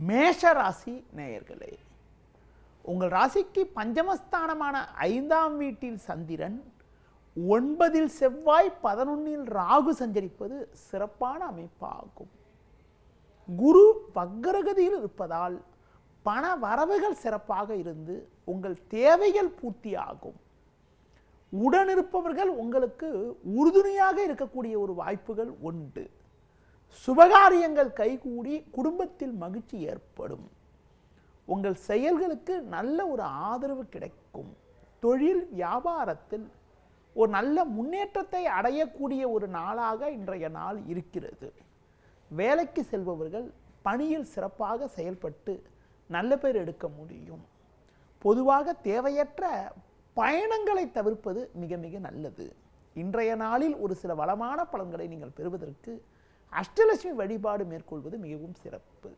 மேஷ ராசி நேயர்களே, உங்கள் ராசிக்கு பஞ்சமஸ்தானமான 5ஆம் வீட்டில் சந்திரன், 9இல் செவ்வாய், 11இல் ராகு சஞ்சரிப்பது சிறப்பான அமைப்பாகும். குரு வக்ரகதியில் இருப்பதால் பண வரவுகள் சிறப்பாக இருந்து உங்கள் தேவைகள் பூர்த்தியாகும். உடனிருப்பவர்கள் உங்களுக்கு உறுதுணையாக இருக்கக்கூடிய ஒரு வாய்ப்புகள் உண்டு. சுபகாரியங்கள் கைகூடி குடும்பத்தில் மகிழ்ச்சி ஏற்படும். உங்கள் செயல்களுக்கு நல்ல ஒரு ஆதரவு கிடைக்கும். தொழில் வியாபாரத்தில் ஒரு நல்ல முன்னேற்றத்தை அடையக்கூடிய ஒரு நாளாக இன்றைய நாள் இருக்கிறது. வேலைக்கு செல்பவர்கள் பணியில் சிறப்பாக செயல்பட்டு நல்ல பேர் எடுக்க முடியும். பொதுவாக தேவையற்ற பயணங்களை தவிர்ப்பது மிக மிக நல்லது. இன்றைய நாளில் ஒரு சில வளமான பலன்களை நீங்கள் பெறுவதற்கு அஷ்டலட்சுமி வழிபாடு மேற்கொள்வது மிகவும் சிறப்பு.